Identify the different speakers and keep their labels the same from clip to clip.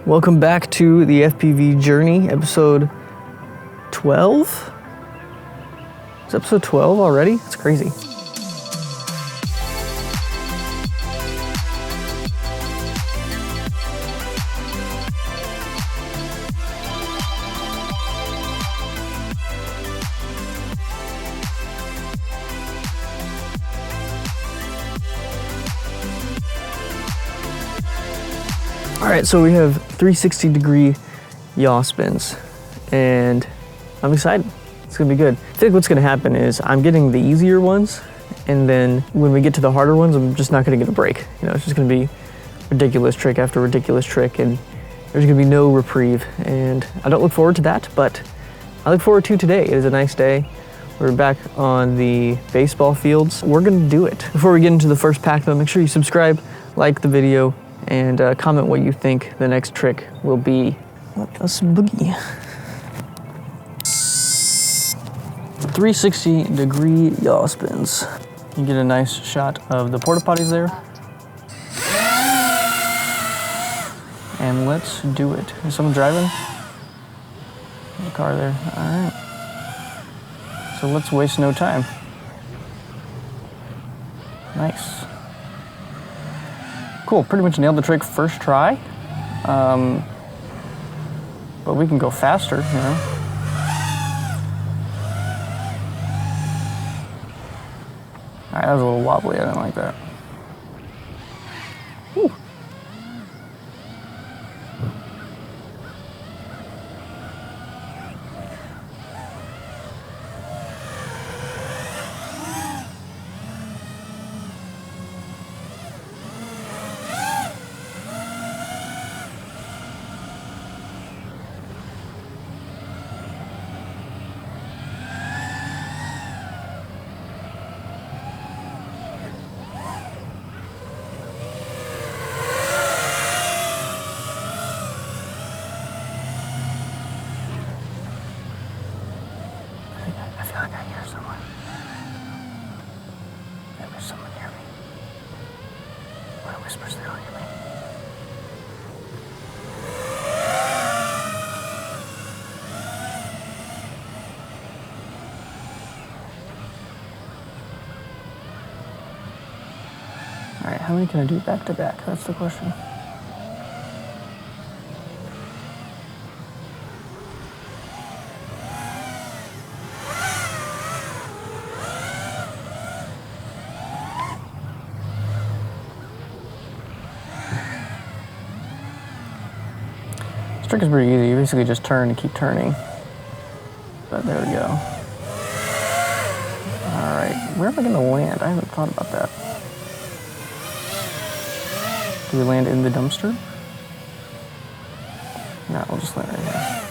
Speaker 1: Welcome back to the FPV Journey, episode 12? It's episode 12 already? It's crazy. All right, so we have 360-degree yaw spins, and I'm excited. It's gonna be good. I think what's gonna happen is I'm getting the easier ones, and then when we get to the harder ones, I'm just not gonna get a break. You know, it's just gonna be ridiculous trick after ridiculous trick, and there's gonna be no reprieve. And I don't look forward to that, but I look forward to today. It is a nice day. We're back on the baseball fields. We're gonna do it. Before we get into the first pack though, make sure you subscribe, like the video, and comment what you think the next trick will be. Let us boogie. 360-degree yaw spins. You get a nice shot of the porta potties there. And let's do it. Is someone driving? The car there. All right. So let's waste no time. Nice. Cool, pretty much nailed the trick first try. But we can go faster, you know. All right, that was a little wobbly, I didn't like that. Whew. I feel like I hear someone. Maybe there's someone near me. What whispers they all hear me? All right, how many can I do back to back? That's the question. This trick is pretty easy. You basically just turn and keep turning. But there we go. All right, where am I gonna land? I haven't thought about that. Do we land in the dumpster? No, we'll just land right here.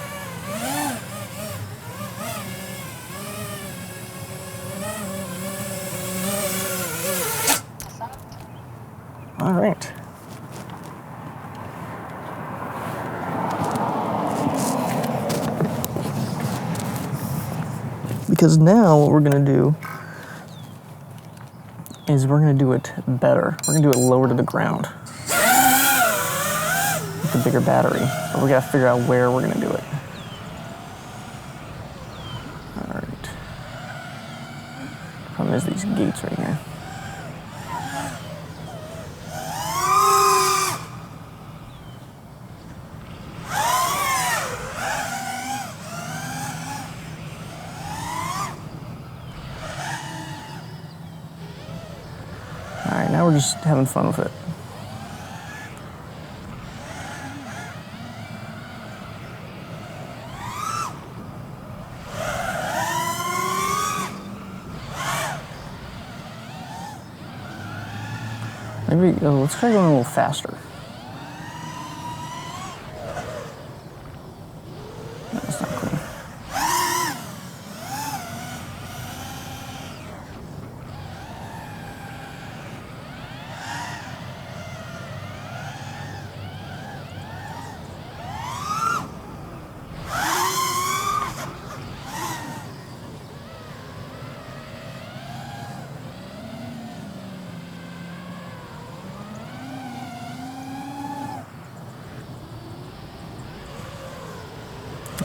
Speaker 1: All right. Because now what we're gonna do is we're gonna do it better. We're gonna do it lower to the ground with the bigger battery, but we gotta figure out where we're gonna do it. All right. Problem is these gates right here. All right, now we're just having fun with it. Maybe, let's try going a little faster. No, that's not clean.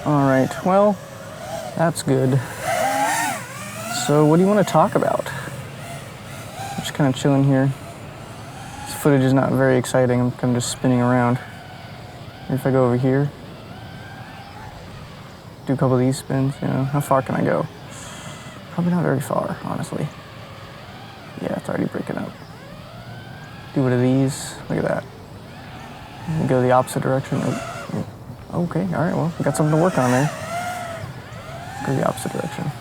Speaker 1: All right, well, that's good. So what do you want to talk about? I'm just kind of chilling here. This footage is not very exciting. I'm kind of just spinning around. If I go over here, do a couple of these spins, you know, how far can I go? Probably not very far, honestly. Yeah, it's already breaking up. Do one of these, look at that. Go the opposite direction. Okay, all right, well, we got something to work on there. Go the opposite direction.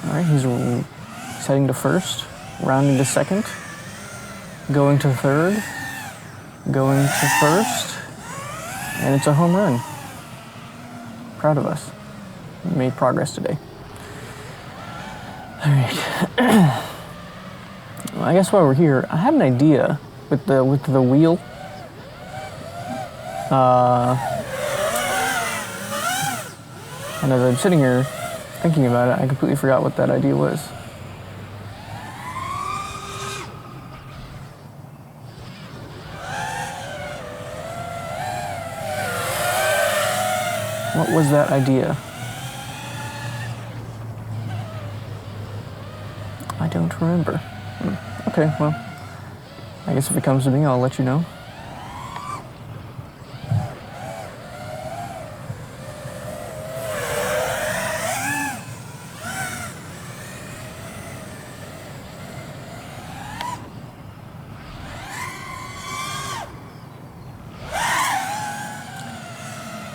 Speaker 1: All right, he's heading to first, rounding to second, going to third, going to first, and it's a home run. Proud of us. We made progress today. All right. Well, I guess while we're here, I had an idea with the wheel. And as I'm sitting here thinking about it, I completely forgot what that idea was. What was that idea? I don't remember. Okay, well, I guess if it comes to me, I'll let you know.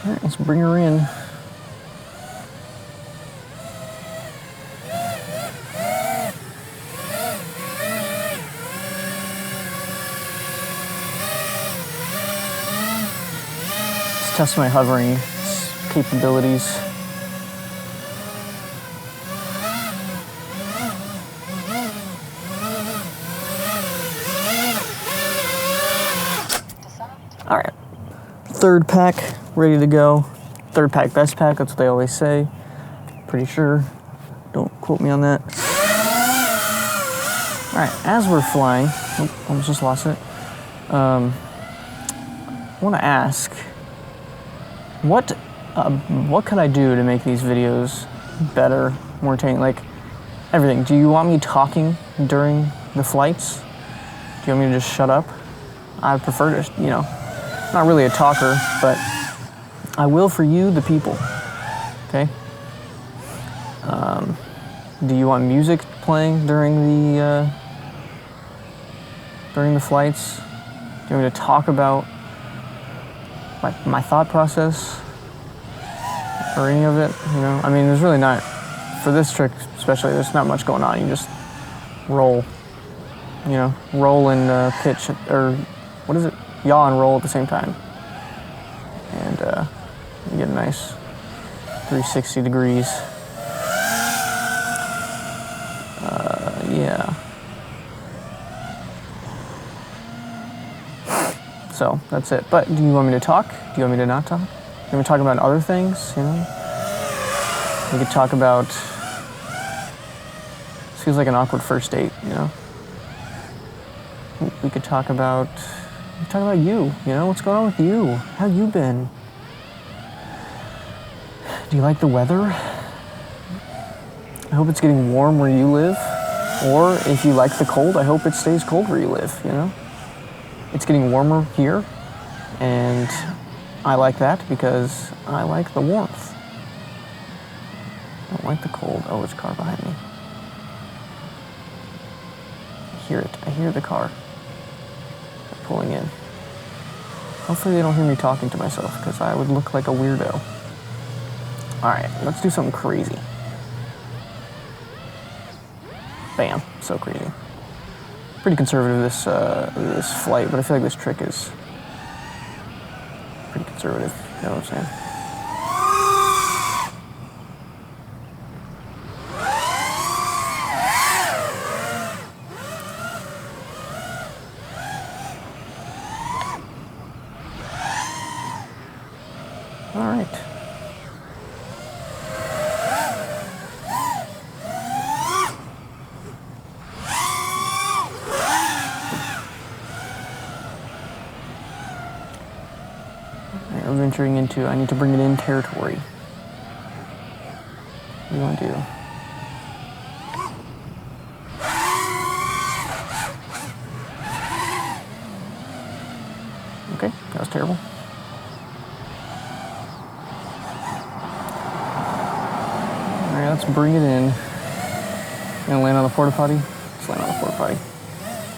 Speaker 1: All right, let's bring her in. Let's test my hovering capabilities. All right, third pack. Ready to go. Third pack, best pack, that's what they always say. Pretty sure. Don't quote me on that. All right, as we're flying, almost just lost it. I want to ask, what could I do to make these videos better, more entertaining? Like, everything. Do you want me talking during the flights? Do you want me to just shut up? I prefer to, you know, not really a talker, but I will for you, the people, okay? Do you want music playing during the flights? Do you want me to talk about my thought process or any of it? You know, I mean, there's really not, for this trick especially, there's not much going on. You just roll, you know, roll and pitch, or what is it? Yaw and roll at the same time. And you get a nice 360 degrees. Yeah. So that's it. But do you want me to talk? Do you want me to not talk? Do you want me to talk about other things? You know, we could talk about. This feels like an awkward first date. You know, we could talk about. Talk about you. You know, what's going on with you? How you been? Do you like the weather? I hope it's getting warm where you live. Or if you like the cold, I hope it stays cold where you live, you know? It's getting warmer here, and I like that because I like the warmth. I don't like the cold. Oh, there's a car behind me. I hear it. I hear the car. They're pulling in. Hopefully they don't hear me talking to myself, because I would look like a weirdo. All right, let's do something crazy. Bam, so crazy. Pretty conservative this flight, but I feel like this trick is pretty conservative, you know what I'm saying? All right. entering into, I need to bring it in territory. What do you want to do? Okay, that was terrible. All right, let's bring it in. Gonna land on the porta potty. Let's land on the porta potty.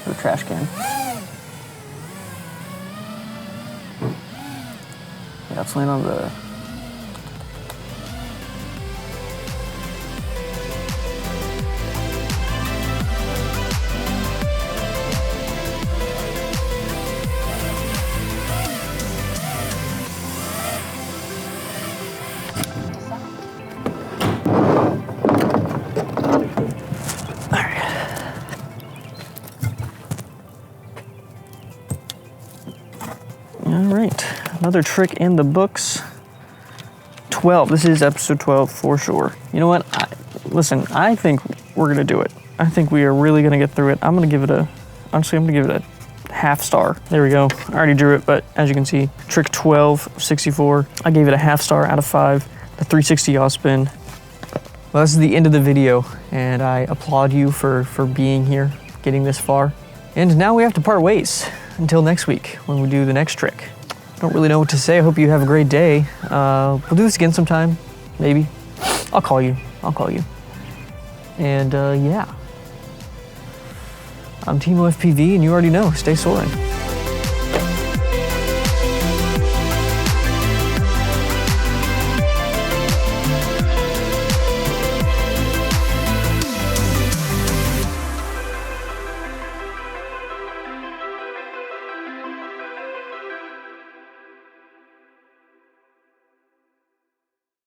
Speaker 1: Or the trash can. Yeah, let's land on the. All right, another trick in the books. 12, this is episode 12 for sure. You know what, listen, I think we're gonna do it. I think we are really gonna get through it. Honestly, I'm gonna give it a half star. There we go, I already drew it, but as you can see, trick 12, 64. I gave it a half star out of 5, the 360 yaw spin. Well, this is the end of the video, and I applaud you for being here, getting this far. And now we have to part ways until next week when we do the next trick. Don't really know what to say. I hope you have a great day. We'll do this again sometime, maybe. I'll call you. And yeah. I'm Team FPV, and you already know, stay soaring.